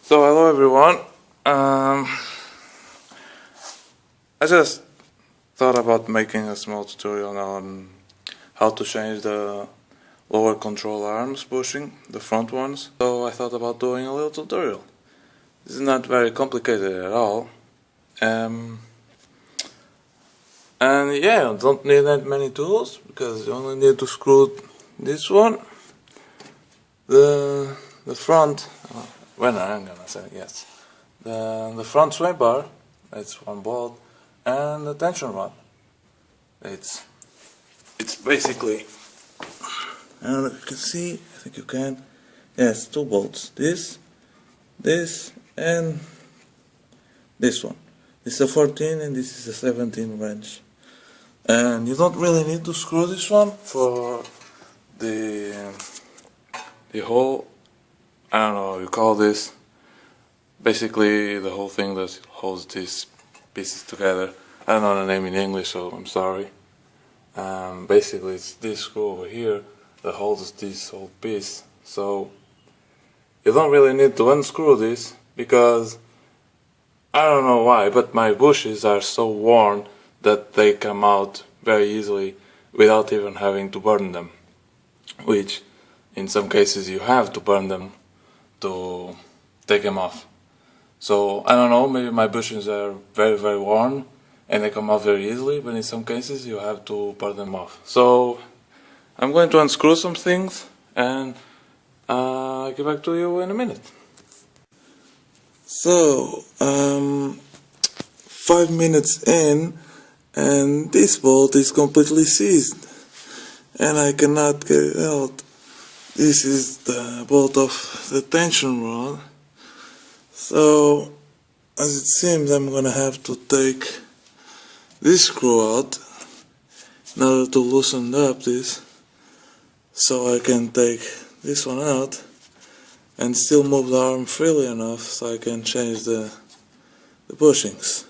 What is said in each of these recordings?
So hello everyone. I just thought about making a small tutorial on how to change the lower control arms bushing, the front ones. So I thought about doing a little tutorial. This is not very complicated at all. And yeah, you don't need that many tools because you only need to screw this one, the front. When I'm gonna say yes, the front sway bar, it's one bolt, and the tension rod. It's basically, and you can see, I think you can. Yes, two bolts. This, and this one. This is a 14 and this is a 17 wrench. And you don't really need to screw this one for the whole, I don't know, you call this basically the whole thing that holds these pieces together. I don't know the name in English, so I'm sorry. Basically it's this screw over here that holds this whole piece. So you don't really need to unscrew this because I don't know why, but my bushes are so worn that they come out very easily without even having to burn them, which in some cases you have to burn them to take them off. So I don't know, maybe my bushings are very worn and they come off very easily, but in some cases you have to burn them off. So I'm going to unscrew some things and I'll get back to you in a minute. So 5 minutes in and this bolt is completely seized and I cannot get it out. This is the bolt of the tension rod. So as it seems, I'm gonna have to take this screw out in order to loosen up this, so I can take this one out and still move the arm freely enough so I can change the bushings.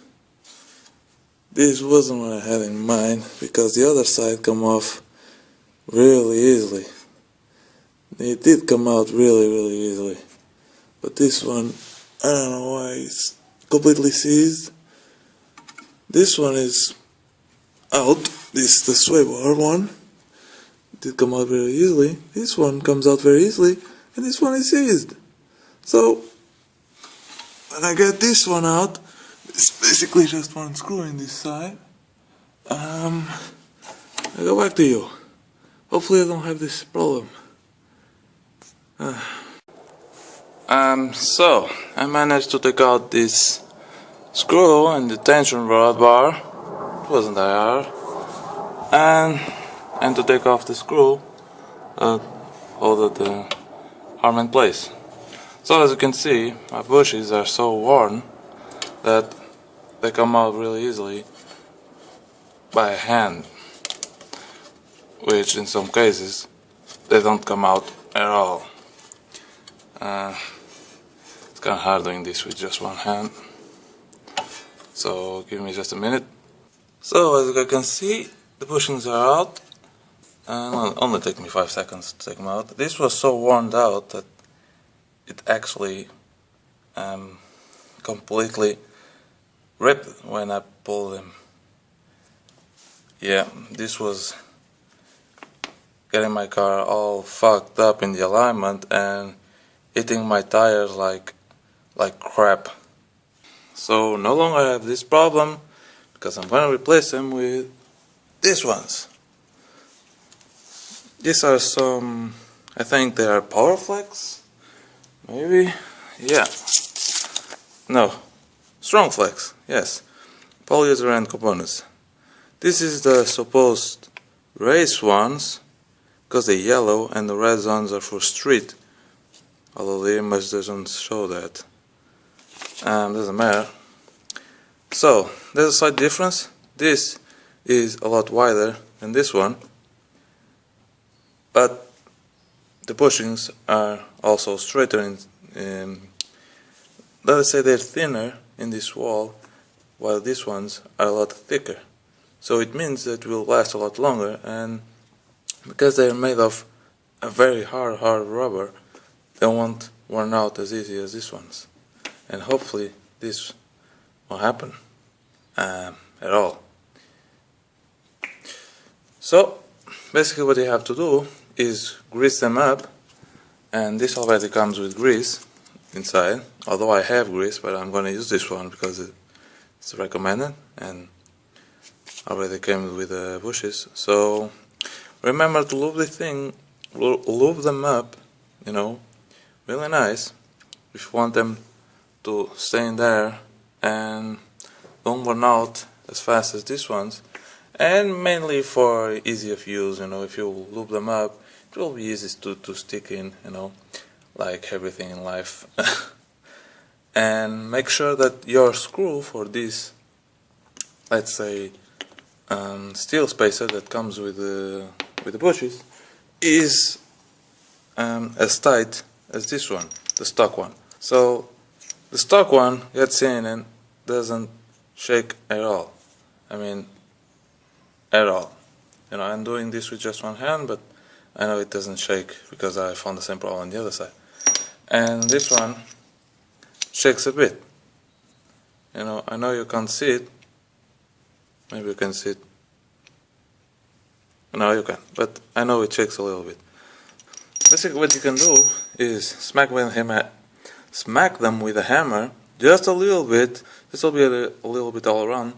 This wasn't what I had in mind because the other side come off really easily. It did come out really easily, but this one, I don't know why it's completely seized. This one is out. This is the sway bar one. It did come out very easily. This one comes out very easily, and this one is seized. So when I get this one out, it's basically just one screw in this side. I go back to you. Hopefully I don't have this problem. So I managed to take out this screw and the tension rod bar. It wasn't that hard. And to take off the screw hold the arm in place. So as you can see, my bushes are so worn that they come out really easily by hand, which in some cases they don't come out at all. It's kind of hard doing this with just one hand, so give me just a minute. So as you can see, the bushings are out, and it'll only take me 5 seconds to take them out. This was so worn out that it actually completely ripped when I pulled them. Yeah, this was getting my car all fucked up in the alignment and hitting my tires like crap. So no longer I have this problem because I'm going to replace them with these ones. These are some, I think they are Powerflex, maybe, yeah, no, Strong Flex, yes, polyurethane components. This is the supposed race ones because they're yellow and the red ones are for street, although the image doesn't show that. Doesn't matter. So there's a slight difference. This is a lot wider than this one, but the bushings are also straighter let's say they're thinner in this wall, while these ones are a lot thicker. So it means that it will last a lot longer, and because they're made of a very hard rubber, they won't worn out as easy as these ones. and hopefully this won't happen at all. So basically what you have to do is grease them up, and this already comes with grease inside, although I have grease, but I'm going to use this one because it's recommended and already came with bushes. So remember to lube the thing, lube them up, you know, really nice if you want them to stay in there and don't burn out as fast as these ones. And mainly for easy of use, you know, if you lube them up, it will be easy to stick in, you know, like everything in life. And make sure that your screw for this, let's say, steel spacer that comes with the bushes is as tight as this one, the stock one. So the stock one gets in and doesn't shake at all. I mean, at all. You know, I'm doing this with just one hand, but I know it doesn't shake because I found the same problem on the other side. And this one shakes a bit. You know, I know you can't see it. Maybe you can see it. No, you can, but I know it shakes a little bit. Basically what you can do is smack them with a hammer just a little bit. This will be a little bit all around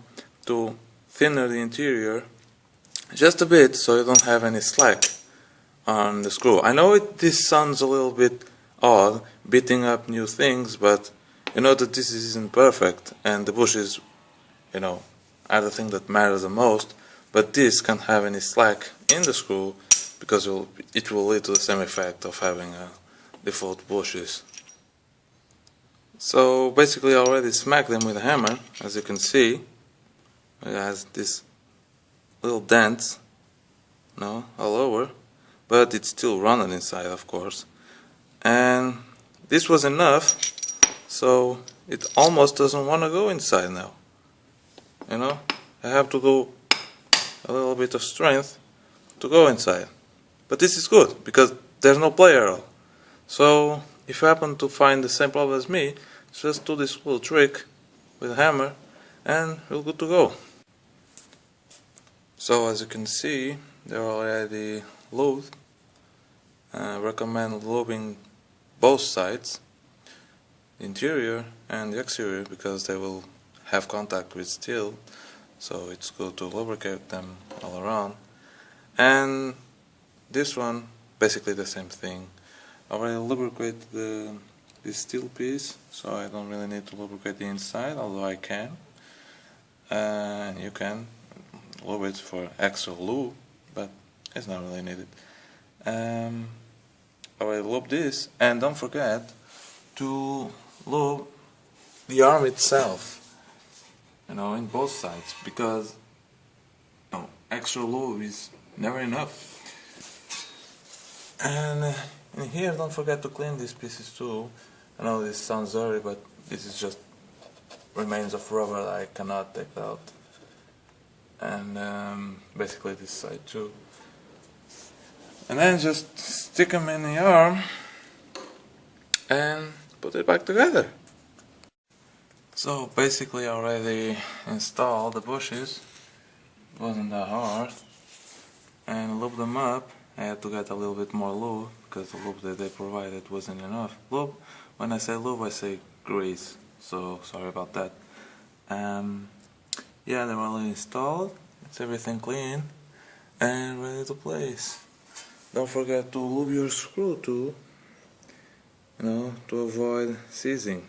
to thinner the interior just a bit, so you don't have any slack on the screw. I know this sounds a little bit odd, beating up new things, but you know that this isn't perfect, and the bushes, you know, are the thing that matters the most. But this can't have any slack in the screw because it will lead to the same effect of having default bushes. So basically I already smacked them with a hammer, as you can see. It has this little dents, no, all over, but it's still running inside, of course. And this was enough, so it almost doesn't want to go inside now. You know, I have to do a little bit of strength to go inside. But this is good because there's no play arrow. So if you happen to find the same problem as me, just do this little trick with a hammer and we're good to go. So as you can see, they're already lubed. I recommend lubing both sides, the interior and the exterior, because they will have contact with steel, so it's good to lubricate them all around. And this one, basically the same thing. I already lubricate this steel piece, so I don't really need to lubricate the inside, although I can. And you can lube it for extra lube, but it's not really needed. I already lube this, and don't forget to lube the arm itself, you know, in both sides, because you know, extra lube is never enough. And in here, don't forget to clean these pieces too. I know this sounds dirty, but this is just remains of rubber that I cannot take out. And basically this side too. And then just stick them in the arm and put it back together. So basically I already installed the bushes. It wasn't that hard. And lube them up. I had to get a little bit more lube because the lube that they provided wasn't enough. Lube, when I say lube, I say grease. So sorry about that. Yeah, they're all installed. It's everything clean and ready to place. Don't forget to lube your screw too, you know, to avoid seizing.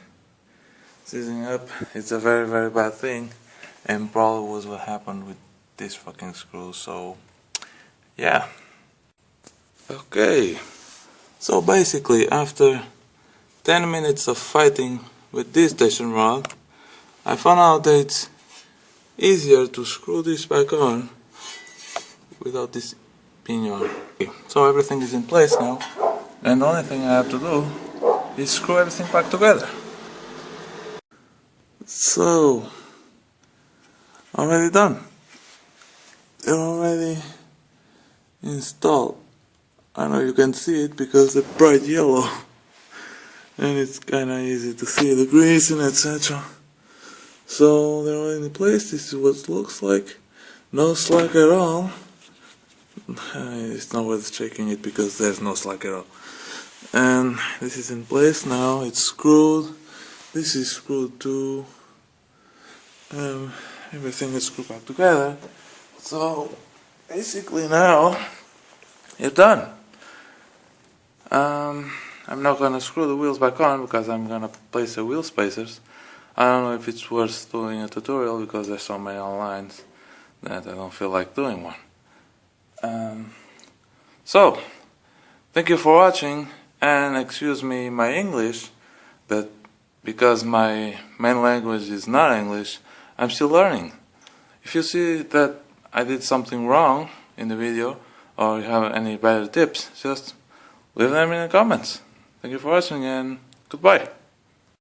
Seizing up, it's a very, very bad thing, and probably was what happened with this fucking screw. So yeah. Okay, so basically after 10 minutes of fighting with this tension rod, I found out that it's easier to screw this back on without this being on. Okay, so everything is in place now, and the only thing I have to do is screw everything back together. So, already done. They're already installed. I know you can see it because the bright yellow and it's kinda easy to see the grease and etc. So they're all in place. This is what it looks like. No slack at all. It's not worth checking it because there's no slack at all. And this is in place now. It's screwed. This is screwed too. Everything is screwed back together. So basically now you're done. I'm not gonna screw the wheels back on because I'm gonna place the wheel spacers. I don't know if it's worth doing a tutorial because there's so many online that I don't feel like doing one. So thank you for watching, and excuse me my English, but because my main language is not English, I'm still learning. If you see that I did something wrong in the video, or you have any better tips, just leave them in the comments. Thank you for watching, and goodbye.